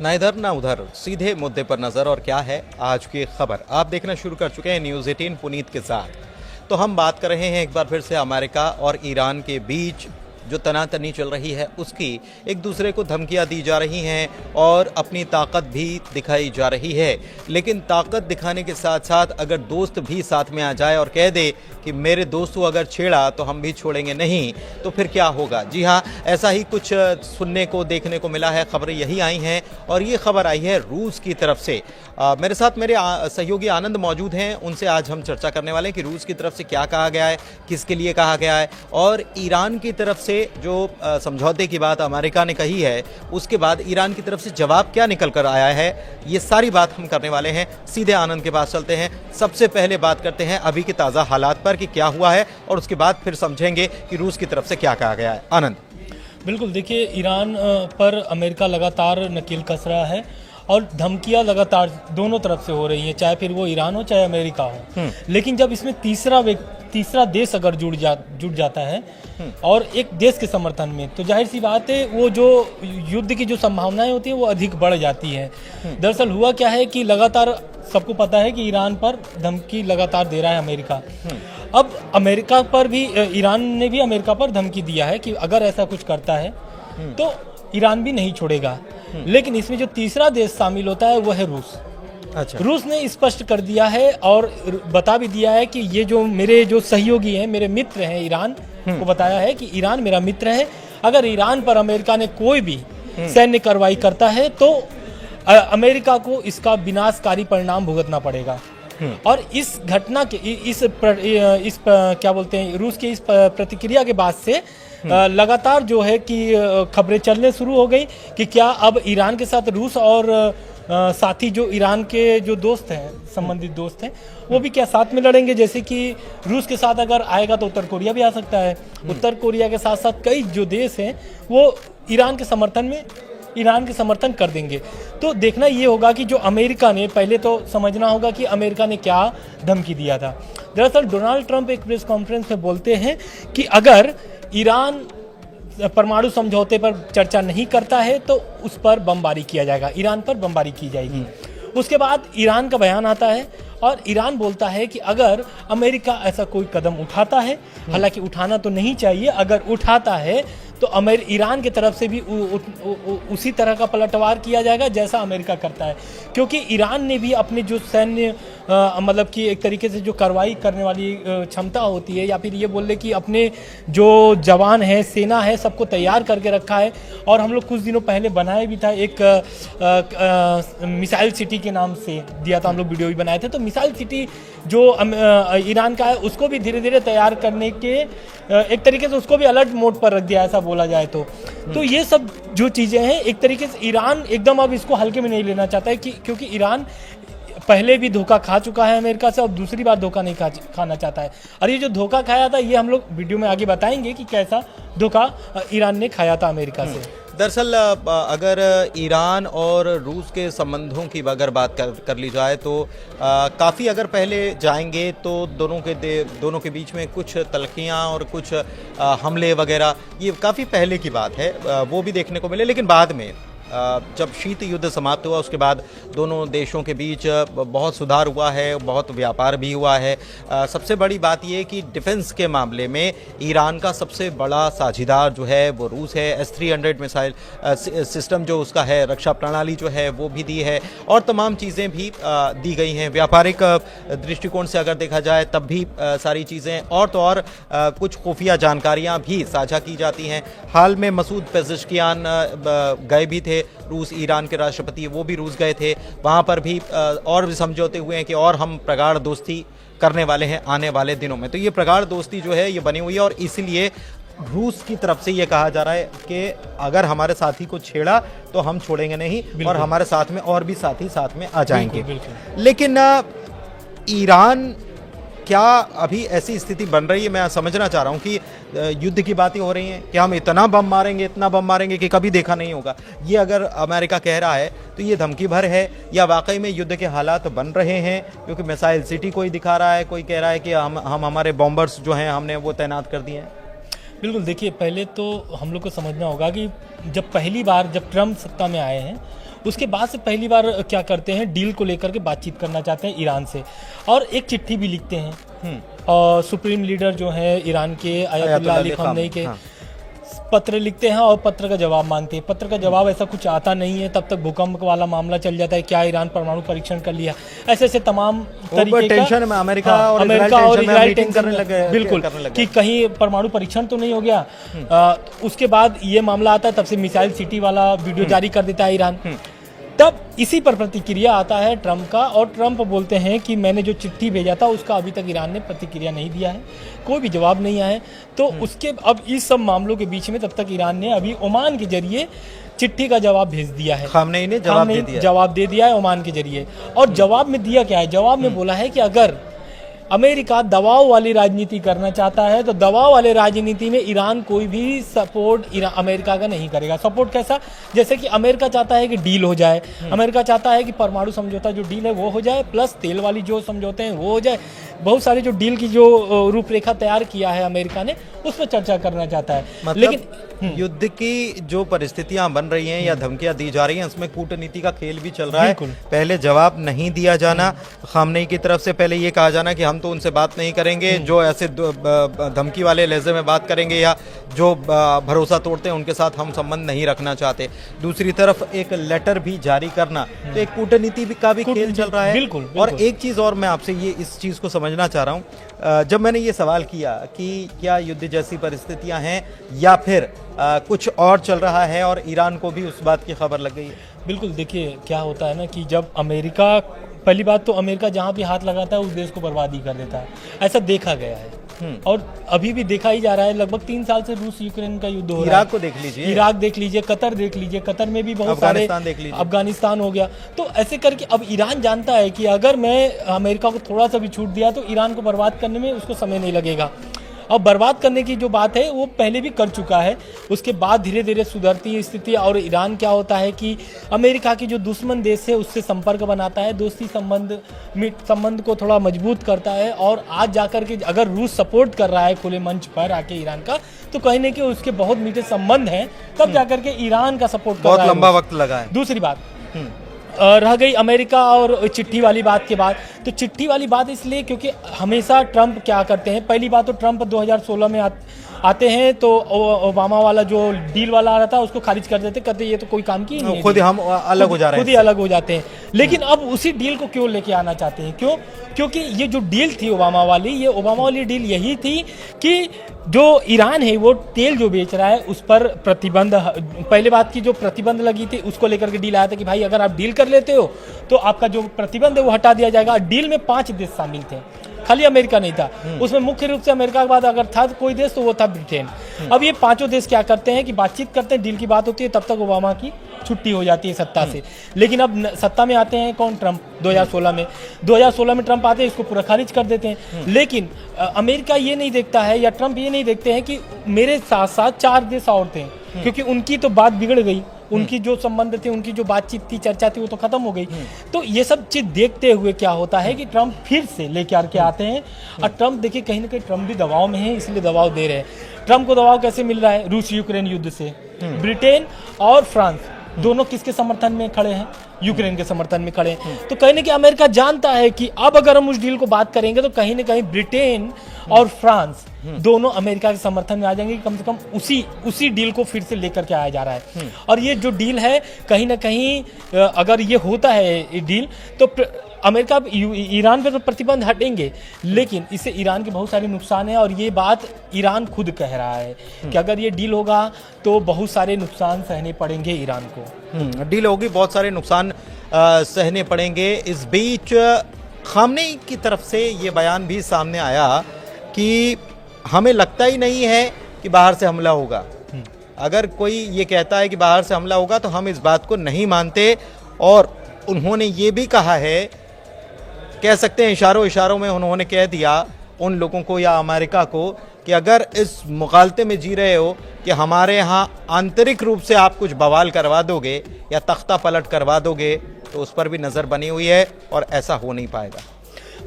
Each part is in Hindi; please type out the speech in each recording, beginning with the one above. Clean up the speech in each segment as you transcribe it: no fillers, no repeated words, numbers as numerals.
ना इधर ना उधर, सीधे मुद्दे पर नजर। और क्या है आज की खबर, आप देखना शुरू कर चुके हैं न्यूज़ 18 पुनीत के साथ। तो हम बात कर रहे हैं एक बार फिर से अमेरिका और ईरान के बीच जो तनातनी चल रही है उसकी। एक दूसरे को धमकियां दी जा रही हैं और अपनी ताकत भी दिखाई जा रही है। लेकिन ताकत दिखाने के साथ साथ अगर दोस्त भी साथ में आ जाए और कह दे कि मेरे दोस्त को अगर छेड़ा तो हम भी छोड़ेंगे नहीं, तो फिर क्या होगा। जी हाँ, ऐसा ही कुछ सुनने को देखने को मिला है। खबरें यही आई हैं और ये खबर आई है रूस की तरफ से। मेरे साथ मेरे सहयोगी आनंद मौजूद हैं, उनसे आज हम चर्चा करने वाले हैं कि रूस की तरफ से क्या कहा गया है, किसके लिए कहा गया है, और ईरान की तरफ से जो समझौते की बात अमेरिका ने कही है उसके बाद ईरान की तरफ से जवाब क्या निकल कर आया है। ये सारी बात हम करने वाले हैं। सीधे आनंद के पास चलते हैं। सबसे पहले बात करते हैं अभी के ताज़ा हालात पर कि क्या हुआ है, और उसके बाद फिर समझेंगे कि रूस की तरफ से क्या कहा गया है। आनंद। बिल्कुल, देखिए, ईरान पर अमेरिका लगातार नकेल कस रहा है और धमकियां लगातार दोनों तरफ से हो रही हैं, चाहे फिर वो ईरान हो चाहे अमेरिका हो। लेकिन जब इसमें तीसरा देश अगर जुड़ जाता है और एक देश के समर्थन में, तो जाहिर सी बात है वो जो युद्ध की जो संभावनाएं होती हैं वो अधिक बढ़ जाती हैं। दरअसल हुआ क्या है कि लगातार सबको पता है कि ईरान पर धमकी लगातार दे रहा है अमेरिका। अब अमेरिका पर भी, ईरान ने भी अमेरिका पर धमकी दिया है कि अगर ऐसा कुछ करता है तो ईरान भी नहीं छोड़ेगा। लेकिन इसमें जो तीसरा देश शामिल होता है वो है रूस। अच्छा। रूस ने स्पष्ट कर दिया है और बता भी दिया है कि ये जो मेरे जो सहयोगी हैं, मेरे मित्र हैं, ईरान को बताया है कि ईरान मेरा मित्र है। अगर ईरान पर अमेरिका ने कोई भी सैन्य कार्रवाई करता है तो अमेरिका को इसका विनाशकारी परिणाम भुगतना पड़ेगा। और इस घटना के क्या बोलते हैं, रूस के इस प्रतिक्रिया के बाद से लगातार जो है कि खबरें चलने शुरू हो गई कि क्या अब ईरान के साथ रूस और साथी जो ईरान के जो दोस्त हैं, संबंधित दोस्त हैं, वो भी क्या साथ में लड़ेंगे। जैसे कि रूस के साथ अगर आएगा तो उत्तर कोरिया भी आ सकता है। उत्तर कोरिया के साथ साथ कई जो देश हैं वो ईरान के समर्थन कर देंगे। तो देखना ये होगा कि जो अमेरिका ने, पहले तो समझना होगा कि अमेरिका ने क्या धमकी दिया था। दरअसल डोनाल्ड ट्रंप एक प्रेस कॉन्फ्रेंस में बोलते हैं कि अगर ईरान परमाणु समझौते पर चर्चा नहीं करता है तो उस पर बमबारी किया जाएगा, ईरान पर बमबारी की जाएगी। उसके बाद ईरान का बयान आता है और ईरान बोलता है कि अगर अमेरिका ऐसा कोई कदम उठाता है, हालांकि उठाना तो नहीं चाहिए, अगर उठाता है तो ईरान की तरफ से भी उसी तरह का पलटवार किया जाएगा जैसा अमेरिका करता है। क्योंकि ईरान ने भी अपने जो सैन्य मतलब कि एक तरीके से जो कार्रवाई करने वाली क्षमता होती है, या फिर ये बोल ले कि अपने जो जवान हैं, सेना है, सबको तैयार करके रखा है। और हम लोग कुछ दिनों पहले बनाए भी था, एक मिसाइल सिटी के नाम से दिया था, हम लोग वीडियो भी बनाए थे। तो मिसाइल सिटी जो ईरान का है उसको भी धीरे धीरे तैयार करने के एक तरीके से उसको भी अलर्ट मोड पर रख दिया, ऐसा बोला जाए तो ये सब जो चीज़ें हैं, एक तरीके से ईरान एकदम अब इसको हल्के में नहीं लेना चाहता है क्योंकि ईरान पहले भी धोखा खा चुका है अमेरिका से और दूसरी बार धोखा नहीं खाना चाहता है। और ये जो धोखा खाया था ये हम लोग वीडियो में आगे बताएंगे कि कैसा धोखा ईरान ने खाया था अमेरिका से। दरअसल अगर ईरान और रूस के संबंधों की अगर बात कर ली जाए तो काफ़ी अगर पहले जाएंगे तो दोनों के बीच में कुछ तलखियाँ और कुछ हमले वगैरह, ये काफ़ी पहले की बात है, वो भी देखने को मिले। लेकिन बाद में जब शीत युद्ध समाप्त हुआ उसके बाद दोनों देशों के बीच बहुत सुधार हुआ है, बहुत व्यापार भी हुआ है। सबसे बड़ी बात यह कि डिफेंस के मामले में ईरान का सबसे बड़ा साझीदार जो है वो रूस है। S-300 मिसाइल सिस्टम जो उसका है, रक्षा प्रणाली जो है वो भी दी है और तमाम चीज़ें भी दी गई हैं। व्यापारिक दृष्टिकोण से अगर देखा जाए तब भी सारी चीज़ें और तो और कुछ खुफिया जानकारियाँ भी साझा की जाती हैं। हाल में मसूद पेज़ेश्कियान गए भी थे, रूस, ईरान के राष्ट्रपति वो भी रूस गए थे, वहाँ पर भी और भी समझौते हुए हैं कि और हम प्रगाढ़ दोस्ती करने वाले हैं आने वाले दिनों में। तो ये प्रगाढ़ दोस्ती जो है ये बनी हुई है और इसीलिए रूस की तरफ से ये कहा जा रहा है कि अगर हमारे साथी को छेड़ा तो हम छोड़ेंगे नहीं और हमारे साथ में और भी साथी साथ में आ जाएंगे। लेकिन ईरान क्या अभी ऐसी स्थिति बन रही है, मैं समझना चाह रहा हूँ कि युद्ध की बातें हो रही हैं कि हम इतना बम मारेंगे कि कभी देखा नहीं होगा। ये अगर अमेरिका कह रहा है तो ये धमकी भर है या वाकई में युद्ध के हालात बन रहे हैं? क्योंकि मिसाइल सिटी कोई दिखा रहा है, कोई कह रहा है कि हम हमारे बॉम्बर्स जो हैं हमने वो तैनात कर दिए हैं। बिल्कुल, देखिए, पहले तो हम लोग को समझना होगा कि जब पहली बार जब ट्रम्प सत्ता में आए हैं उसके बाद से पहली बार क्या करते हैं, डील को लेकर के बातचीत करना चाहते हैं ईरान से, और एक चिट्ठी भी लिखते हैं। और सुप्रीम लीडर जो है ईरान के अयतुल्लाह अली ख़ामनेई के पत्र लिखते हैं और पत्र का जवाब मांगते हैं। पत्र का जवाब ऐसा कुछ आता नहीं है, तब तक भूकंप वाला मामला चल जाता है, क्या ईरान परमाणु परीक्षण कर लिया, ऐसे ऐसे तमाम तरीके टेंशन में अमेरिका और इजराइल टेंशन करने लगे, बिल्कुल, कि कहीं परमाणु परीक्षण तो नहीं हो गया। उसके बाद ये मामला आता है, तब से मिसाइल सिटी वाला वीडियो जारी कर देता है ईरान। तब इसी पर प्रतिक्रिया आता है ट्रंप का, और ट्रंप बोलते हैं कि मैंने जो चिट्ठी भेजा था उसका अभी तक ईरान ने प्रतिक्रिया नहीं दिया है, कोई भी जवाब नहीं आया है। तो उसके अब इस सब मामलों के बीच में तब तक ईरान ने अभी ओमान के जरिए चिट्ठी का जवाब भेज दिया है। ख़ामनेई ने जवाब दे दिया है ओमान के जरिए। और जवाब में दिया क्या है, जवाब में बोला है कि अगर अमेरिका दबाव वाली राजनीति करना चाहता है तो दबाव वाले राजनीति में ईरान कोई भी सपोर्ट अमेरिका का नहीं करेगा। सपोर्ट कैसा, जैसे कि अमेरिका चाहता है कि डील हो जाए, अमेरिका चाहता है कि परमाणु समझौता जो डील है वो हो जाए, प्लस तेल वाली जो समझौते हैं वो हो जाए। बहुत सारे जो डील की जो रूपरेखा तैयार किया है अमेरिका ने, उस पर चर्चा करना चाहता है। मतलब लेकिन युद्ध की जो परिस्थितियां बन रही हैं या धमकियां दी जा रही हैं, उसमें कूटनीति का खेल भी चल रहा है। पहले जवाब नहीं दिया जाना, ख़ामनेई की तरफ से पहले ये कहा जाना कि हम तो उनसे बात नहीं करेंगे जो ऐसे धमकी वाले लहजे में बात करेंगे या जो भरोसा तोड़ते हैं उनके साथ हम संबंध नहीं रखना चाहते। दूसरी तरफ एक लेटर भी जारी करना, तो एक कूटनीति का भी खेल चल रहा है। बिल्कुल। और एक चीज़ और मैं आपसे ये इस चीज़ को समझना चाह रहा हूँ, जब मैंने ये सवाल किया कि क्या युद्ध जैसी परिस्थितियां हैं या फिर कुछ और चल रहा है और ईरान को भी उस बात की खबर लग गई है। बिल्कुल, देखिए क्या होता है ना कि जब अमेरिका, पहली बात तो अमेरिका जहाँ भी हाथ लगाता है उस देश को बर्बाद ही कर देता है, ऐसा देखा गया है और अभी भी देखा ही जा रहा है। लगभग 3 साल से रूस यूक्रेन का युद्ध हो रहा है। इराक को देख लीजिए, इराक देख लीजिए, कतर देख लीजिए, कतर में भी बहुत सारे, अफगानिस्तान हो गया। तो ऐसे करके अब ईरान जानता है कि अगर मैं अमेरिका को थोड़ा सा भी छूट दिया तो ईरान को बर्बाद करने में उसको समय नहीं लगेगा। और बर्बाद करने की जो बात है वो पहले भी कर चुका है, उसके बाद धीरे धीरे सुधरती है स्थिति। और ईरान क्या होता है कि अमेरिका की जो दुश्मन देश है उससे संपर्क बनाता है, दोस्ती संबंध को थोड़ा मजबूत करता है। और आज जाकर के अगर रूस सपोर्ट कर रहा है खुले मंच पर आके ईरान का, तो कहीं ना कहीं उसके बहुत मीठे संबंध हैं, तब जाकर के ईरान का सपोर्ट कर रहा है। बहुत लंबा वक्त लगा है। दूसरी बात रह गई अमेरिका और चिट्ठी वाली बात के बाद, तो चिट्ठी वाली बात इसलिए क्योंकि हमेशा ट्रंप क्या करते हैं, पहली बात तो ट्रंप 2016 में आते हैं तो ओबामा वाला जो डील वाला आ रहा था उसको खारिज कर देते, कहते ये तो कोई काम की नहीं, खुद ही हम अलग हो जा रहे हैं, खुद ही अलग हो जाते हैं। लेकिन अब उसी डील को क्यों लेके आना चाहते हैं, क्यों? क्योंकि ये जो डील थी ओबामा वाली डील यही थी कि जो ईरान है वो तेल जो बेच रहा है उस पर प्रतिबंध, पहले बात की जो प्रतिबंध लगी थी उसको लेकर के डील आया था कि भाई अगर आप डील कर लेते हो तो आपका जो प्रतिबंध है वो हटा दिया जाएगा। डील में 5 देश शामिल थे, खाली अमेरिका नहीं था उसमें। मुख्य रूप से अमेरिका के बाद अगर था कोई देश तो वो था ब्रिटेन। अब ये 5 देश क्या करते हैं कि बातचीत करते हैं, डील की बात होती है, तब तक ओबामा की छुट्टी हो जाती है सत्ता से। लेकिन अब सत्ता में आते हैं कौन? ट्रंप। 2016 में ट्रंप आते हैं, इसको पूरा खारिज कर देते हैं। लेकिन अमेरिका ये नहीं देखता है या ट्रंप ये नहीं देखते हैं कि मेरे साथ साथ 4 देश और थे, क्योंकि उनकी तो बात बिगड़ गई, उनकी जो संबंध थे, उनकी जो बातचीत थी, चर्चा थी, वो तो खत्म हो गई। तो ये सब चीज देखते हुए क्या होता है कि ट्रंप फिर से लेके आते हैं। और ट्रंप देखिए कहीं ना कहीं ट्रंप भी दबाव में है, इसलिए दबाव दे रहे हैं। ट्रंप को दबाव कैसे मिल रहा है? रूस यूक्रेन युद्ध से। ब्रिटेन और फ्रांस दोनों किसके समर्थन में खड़े हैं? यूक्रेन के समर्थन में खड़े हैं। तो कहीं ना कहीं अमेरिका जानता है कि अब अगर हम उस डील को बात करेंगे तो कहीं ना कहीं ब्रिटेन और फ्रांस दोनों अमेरिका के समर्थन में आ जाएंगे। कम से कम उसी डील को फिर से लेकर के आया जा रहा है। और ये जो डील है कहीं ना कहीं अगर ये होता है डील तो अमेरिका ईरान पर तो प्रतिबंध हटेंगे, लेकिन इससे ईरान के बहुत सारे नुकसान हैं। और ये बात ईरान खुद कह रहा है कि अगर ये डील होगा तो बहुत सारे नुकसान सहने पड़ेंगे ईरान को। डील होगी, बहुत सारे नुकसान सहने पड़ेंगे। इस बीच ख़ामनेई की तरफ से ये बयान भी सामने आया कि हमें लगता ही नहीं है कि बाहर से हमला होगा। अगर कोई ये कहता है कि बाहर से हमला होगा तो हम इस बात को नहीं मानते। और उन्होंने ये भी कहा है, कह सकते हैं इशारों में उन्होंने कह दिया उन लोगों को या अमेरिका को कि अगर इस मुगालते में जी रहे हो कि हमारे यहाँ आंतरिक रूप से आप कुछ बवाल करवा दोगे या तख्ता पलट करवा दोगे तो उस पर भी नज़र बनी हुई है और ऐसा हो नहीं पाएगा।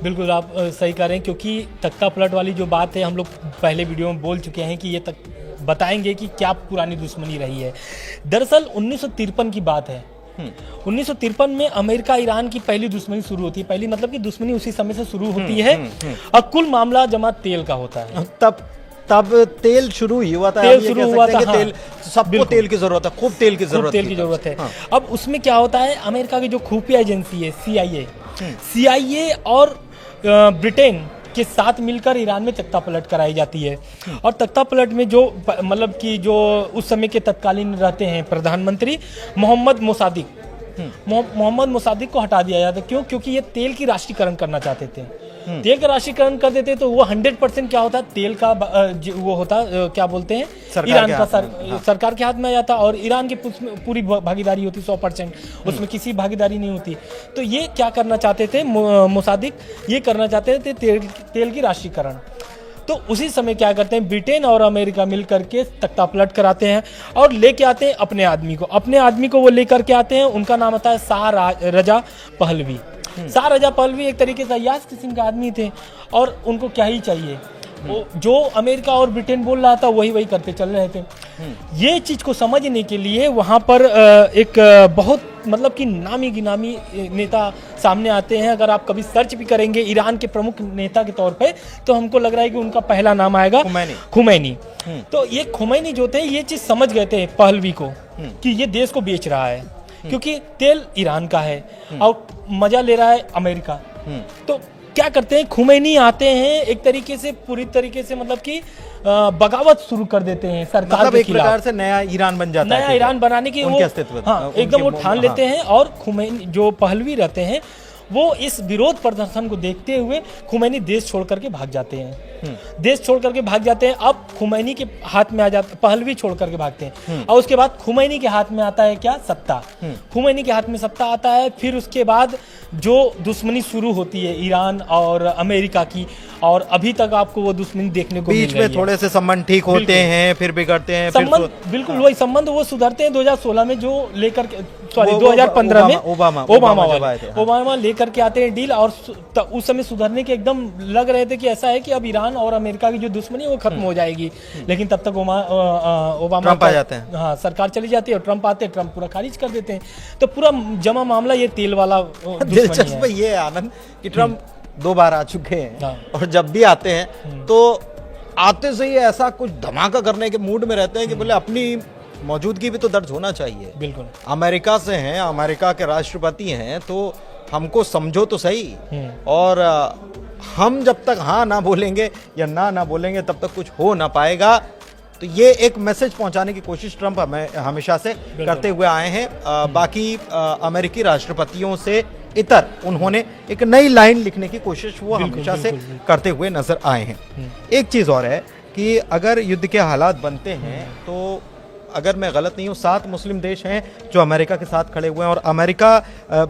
बिल्कुल आप सही कह रहे हैं, क्योंकि तख्ता पलट वाली जो बात है हम लोग पहले वीडियो में बोल चुके हैं कि ये तक बताएंगे कि क्या पुरानी दुश्मनी रही है। दरअसल 1953 की बात है 1953 में अमेरिका ईरान की पहली दुश्मनी शुरू होती है। पहली मतलब कि दुश्मनी उसी समय से शुरू होती है और कुल मामला जमा तेल का होता है। तब तेल शुरू ही हुआ था। तेल शुरू हुआ था, हाँ। तेल सबको तेल की जरूरत है, खूब तेल की जरूरत है। अब उसमें क्या होता है, अमेरिका की जो खुफिया एजेंसी है CIA और ब्रिटेन के साथ मिलकर ईरान में तख्ता पलट कराई जाती है। और तख्ता पलट में जो मतलब कि जो उस समय के तत्कालीन रहते हैं प्रधानमंत्री मोहम्मद मोसादिक को हटा दिया जाता है। क्यों? क्योंकि ये तेल की राष्ट्रीयकरण करना चाहते थे। तेल का राष्ट्रीयकरण कर देते तो वो 100% क्या होता, तेल का वो होता, क्या बोलते हैं, ईरान का सरकार के हाथ में आ जाता और ईरान की पूरी भागीदारी होती 100%, उसमें किसी भागीदारी नहीं होती। तो ये क्या करना चाहते थे मोसादिक, ये करना चाहते थे तेल की राष्ट्रीयकरण। तो उसी समय क्या करते हैं, ब्रिटेन और अमेरिका मिल करके तख्ता पलट कराते हैं और लेके आते हैं अपने आदमी को वो लेकर के आते हैं। उनका नाम होता है Shah Reza Pahlavi. Shah Reza Pahlavi एक तरीके से अय्याश किस्म के आदमी थे और उनको क्या ही चाहिए, जो अमेरिका और ब्रिटेन बोल रहा था वही करते चल रहे थे। ये चीज को समझने के लिए वहां पर एक बहुत मतलब कि नामी गिनामी नेता सामने आते हैं। अगर आप कभी सर्च भी करेंगे ईरान के प्रमुख नेता के तौर पे तो हमको लग रहा है कि उनका पहला नाम आएगा खुमैनी। तो ये खुमैनी जो थे ये चीज समझ गए थे पहलवी को कि ये देश को बेच रहा है, क्योंकि तेल ईरान का है और मजा ले रहा है अमेरिका। तो क्या करते हैं, खुमैनी आते हैं एक तरीके से पूरी तरीके से मतलब कि बगावत शुरू कर देते हैं सरकार मतलब के एक खिलाफ। प्रकार से नया ईरान बन जाता है। नया ईरान बनाने की वो एकदम वो ठान लेते हैं। और खुमैनी जो पहलवी रहते हैं वो इस विरोध प्रदर्शन को देखते हुए खुमैनी देश छोड़ करके भाग जाते हैं। देश छोड़ करके भाग जाते हैं। अब खुमैनी के हाथ में आ जाता, पहलवी छोड़ करके भागते हैं और उसके बाद खुमैनी के हाथ में आता है क्या, सत्ता। खुमैनी के हाथ में सत्ता आता है। फिर उसके बाद जो दुश्मनी शुरू होती है ईरान और अमेरिका की, और अभी तक आपको वो दुश्मनी देखने को बीच में थोड़े से संबंध ठीक होते हैं, फिर बिगड़ते हैं, संबंध बिल्कुल वही संबंध वो सुधरते हैं 2016 में, जो लेकर 2015 में ओबामा लेकर के आते हैं डील। और उस समय सुधरने के एकदम लग रहे थे कि ऐसा है कि अब ईरान और अमेरिका की जो दुश्मनी है वो खत्म हो जाएगी। लेकिन तब तक ओबामा आ जाते हैं, हाँ, सरकार चली जाती है और ट्रंप आते हैं, ट्रंप पूरा खारिज कर देते हैं। तो पूरा जमा मामला ये तेल वाला दिलचस्प ये है आनंद कि ट्रंप 2 बार आ चुके हैं और जब भी आते हैं तो आते से ही ऐसा कुछ धमाका करने के मूड में रहते हैं कि बोले अपनी मौजूदगी भी तो दर्ज होना चाहिए। बिल्कुल, अमेरिका से हैं, अमेरिका के राष्ट्रपति हैं, तो हमको समझो तो सही। और हम जब तक हाँ ना बोलेंगे या ना बोलेंगे तब तक कुछ हो ना पाएगा। तो ये एक मैसेज पहुंचाने की कोशिश ट्रंप हमेशा से करते हुए आए हैं। बाकी अमेरिकी राष्ट्रपतियों से इतर उन्होंने एक नई लाइन लिखने की कोशिश वो हमेशा से करते हुए नजर आए हैं। एक चीज और है कि अगर युद्ध के हालात बनते हैं तो अगर मैं गलत नहीं हूँ 7 मुस्लिम देश हैं जो अमेरिका के साथ खड़े हुए हैं। और अमेरिका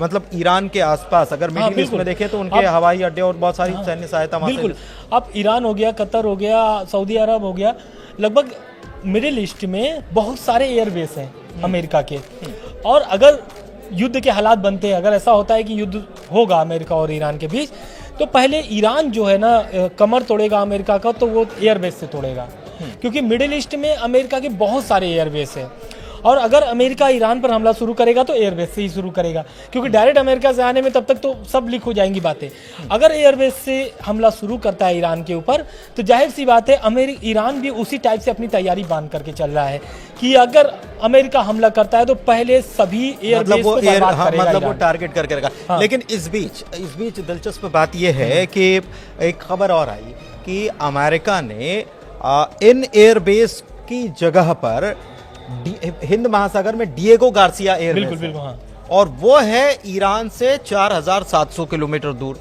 मतलब ईरान के आसपास अगर मिडिल ईस्ट में देखें तो उनके हवाई अड्डे और बहुत सारी सैन्य सहायता बिल्कुल। अब ईरान हो गया, कतर हो गया, सऊदी अरब हो गया, लगभग मिडिल ईस्ट में बहुत सारे एयरबेस हैं अमेरिका के। और अगर युद्ध के हालात बनते हैं, अगर ऐसा होता है कि युद्ध होगा अमेरिका और ईरान के बीच, तो पहले ईरान जो है ना कमर तोड़ेगा अमेरिका का, तो वो एयरबेस से तोड़ेगा। क्योंकि मिडिल ईस्ट में अमेरिका के बहुत सारे एयरबेस हैं और अगर अमेरिका ईरान पर हमला शुरू करेगा तो एयरबेस से ही शुरू करेगा, क्योंकि डायरेक्ट अमेरिका से आने में तब तक तो सब लीक हो जाएंगी बातें। अगर एयरबेस से हमला शुरू करता है ईरान के ऊपर तो जाहिर सी बात है ईरान भी उसी टाइप से अपनी तैयारी बांध करके चल रहा है कि अगर अमेरिका हमला करता है तो पहले सभी एयरबेस को बर्बाद करेगा, मतलब वो टारगेट करके रखा। लेकिन इस बीच दिलचस्प बात यह है कि एक खबर और आई कि अमेरिका ने इन एयरबेस की जगह पर हिंद महासागर में डिएगो गार्सिया एयरबेस, बिल्कुल हाँ। और वो है ईरान से 4700 किलोमीटर दूर,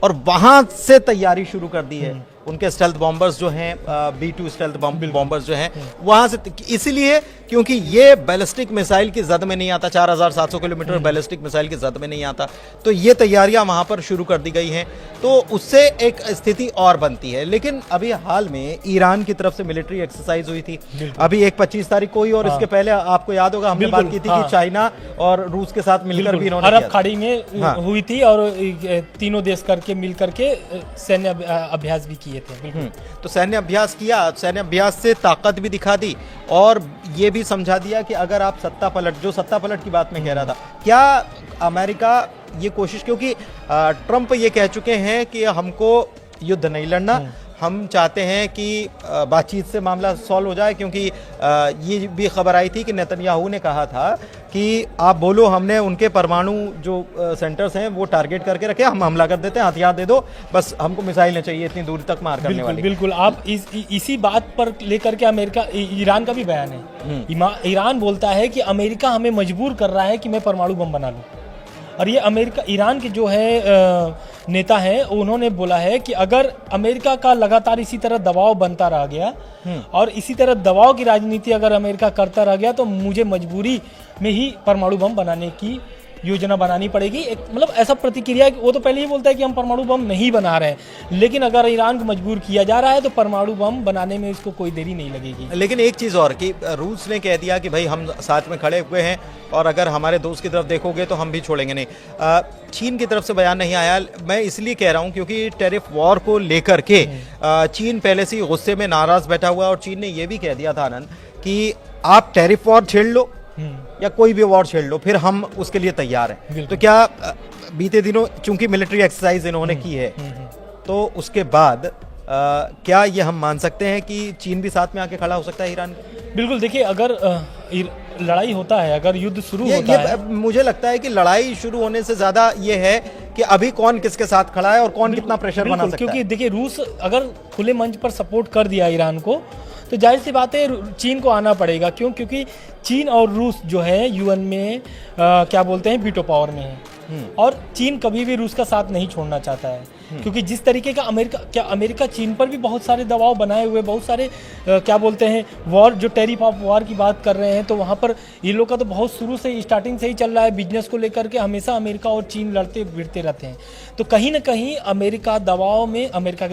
और वहां से तैयारी शुरू कर दी है। उनके स्टेल्थ बॉम्बर्स जो हैं B-2 स्टेल्थ बॉम्बर्स जो हैं वहां से, इसीलिए क्योंकि ये बैलिस्टिक मिसाइल की जद में नहीं आता, 4700 किलोमीटर बैलिस्टिक मिसाइल की जद में नहीं आता, तो ये तैयारियां वहां पर शुरू कर दी गई हैं। तो उससे एक स्थिति और बनती है। लेकिन अभी हाल में ईरान की तरफ से मिलिट्री एक्सरसाइज हुई थी, अभी एक 25 तारीख को ही, और इसके पहले आपको याद होगा हमने बात की थी कि चाइना और रूस के साथ मिलकर भी इन्होंने अरब खाड़ी में हुई थी और तीनों देश करके मिल करके सैन्य अभ्यास भी किया। किए थे। बिल्कुल। तो सैन्य अभ्यास किया, सैन्य अभ्यास से ताकत भी दिखा दी और ये भी समझा दिया कि अगर आप सत्ता पलट की बात मैं कह रहा था, क्या अमेरिका ये कोशिश, क्योंकि ट्रंप ये कह चुके हैं कि हमको युद्ध नहीं लड़ना, हम चाहते हैं कि बातचीत से मामला सॉल्व हो जाए, क्योंकि ये भी खबर आई थी कि नेतन्याहू ने कहा था कि आप बोलो, हमने उनके परमाणु जो सेंटर्स हैं वो टारगेट करके रखे, हम हमला कर देते हैं, हथियार दे दो, बस हमको मिसाइलें चाहिए इतनी दूर तक मार करने वाली। बिल्कुल। आप इसी बात पर लेकर के ईरान का भी बयान है। ईरान बोलता है कि अमेरिका हमें मजबूर कर रहा है कि मैं परमाणु बम बना लूं। और ये ईरान के जो है नेता हैं, उन्होंने बोला है कि अगर अमेरिका का लगातार इसी तरह दबाव बनता रह गया और इसी तरह दबाव की राजनीति अगर अमेरिका करता रह गया तो मुझे मजबूरी में ही परमाणु बम बनाने की योजना बनानी पड़ेगी। एक मतलब ऐसा प्रतिक्रिया, वो तो पहले ही बोलता है कि हम परमाणु बम नहीं बना रहे हैं, लेकिन अगर ईरान को मजबूर किया जा रहा है तो परमाणु बम बनाने में इसको कोई देरी नहीं लगेगी। लेकिन एक चीज़ और कि रूस ने कह दिया कि भाई हम साथ में खड़े हुए हैं और अगर हमारे दोस्त की तरफ देखोगे तो हम भी छोड़ेंगे नहीं। चीन की तरफ से बयान नहीं आया। मैं इसलिए कह रहा हूँ क्योंकि टैरिफ वॉर को लेकर के चीन पहले से ही गुस्से में नाराज बैठा हुआ, और चीन ने यह भी कह दिया था आनंद कि आप टैरिफ वॉर छेड़ लो या कोई भी वॉर छेड़ लो, फिर हम उसके लिए तैयार हैं। तो क्या बीते दिनों चूंकि मिलिट्री एक्सरसाइज इन्होंने की है, तो उसके बाद क्या ये हम मान सकते हैं कि चीन भी साथ में आके खड़ा हो सकता है ईरान? बिल्कुल। देखिए, अगर लड़ाई होता है, अगर युद्ध शुरू होता है, मुझे लगता है कि लड़ाई शुरू होने से ज्यादा ये है कि अभी कौन किसके साथ खड़ा है और कौन कितना प्रेशर बना सकता है। क्योंकि देखिए, रूस अगर खुले मंच पर सपोर्ट कर दिया ईरान को तो जाहिर सी बात है चीन को आना पड़ेगा। क्यों? क्योंकि चीन और रूस जो है यूएन में क्या बोलते हैं, वीटो पावर में है, और चीन कभी भी रूस का साथ नहीं छोड़ना चाहता है। क्योंकि जिस तरीके का अमेरिका चीन पर भी बहुत सारे दबाव बनाए हुए, बहुत सारे क्या बोलते हैं वॉर, जो टैरिफ ऑफ वॉर की बात कर रहे हैं, तो वहाँ पर ये लोग का तो बहुत शुरू से स्टार्टिंग से ही चल रहा है। बिजनेस को लेकर के हमेशा अमेरिका और चीन लड़ते भिड़ते रहते हैं। तो कहीं ना कहीं अमेरिका के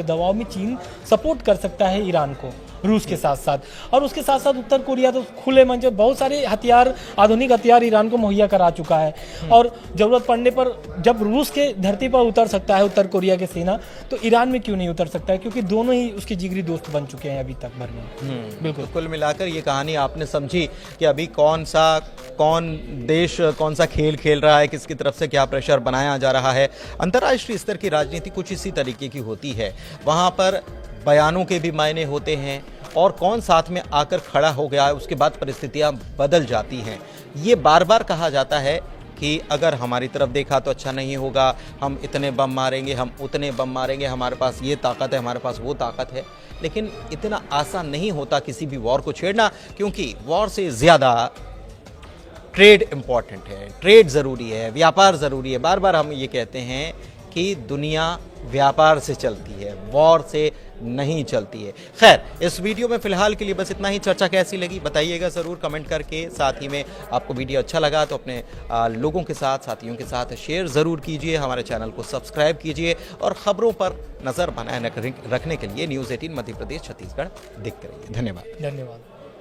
दबाव में चीन सपोर्ट कर सकता है ईरान को, रूस के साथ साथ। और उसके साथ साथ उत्तर कोरिया तो खुले मंच बहुत सारे हथियार, आधुनिक हथियार ईरान को मुहैया करा चुका है, और जरूरत पड़ने पर जब रूस के धरती पर उतर सकता है उत्तर कोरिया के सेना, तो ईरान में क्यों नहीं उतर सकता है? क्योंकि दोनों ही उसके जिगरी दोस्त बन चुके हैं अभी तक भर में। बिल्कुल। कुल मिलाकर ये कहानी आपने समझी कि अभी कौन देश कौन सा खेल खेल रहा है, किसकी तरफ से क्या प्रेशर बनाया जा रहा है। अंतर्राष्ट्रीय स्तर की राजनीति कुछ इसी तरीके की होती है। वहाँ पर बयानों के भी मायने होते हैं और कौन साथ में आकर खड़ा हो गया है, उसके बाद परिस्थितियां बदल जाती हैं। ये बार बार कहा जाता है कि अगर हमारी तरफ देखा तो अच्छा नहीं होगा, हम इतने बम मारेंगे, हम उतने बम मारेंगे, हमारे पास ये ताकत है, हमारे पास वो ताकत है। लेकिन इतना आसान नहीं होता किसी भी वॉर को छेड़ना, क्योंकि वॉर से ज़्यादा ट्रेड इम्पॉर्टेंट है, ट्रेड ज़रूरी है, व्यापार ज़रूरी है। बार बार हम ये कहते हैं कि दुनिया व्यापार से चलती है, वॉर से नहीं चलती है। खैर, इस वीडियो में फिलहाल के लिए बस इतना ही। चर्चा कैसी लगी बताइएगा ज़रूर कमेंट करके। साथ ही में आपको वीडियो अच्छा लगा तो अपने लोगों के साथ, साथियों के साथ शेयर ज़रूर कीजिए। हमारे चैनल को सब्सक्राइब कीजिए और ख़बरों पर नज़र बनाए रखने के लिए न्यूज़ 18 मध्य प्रदेश छत्तीसगढ़ देखते रहिए। धन्यवाद।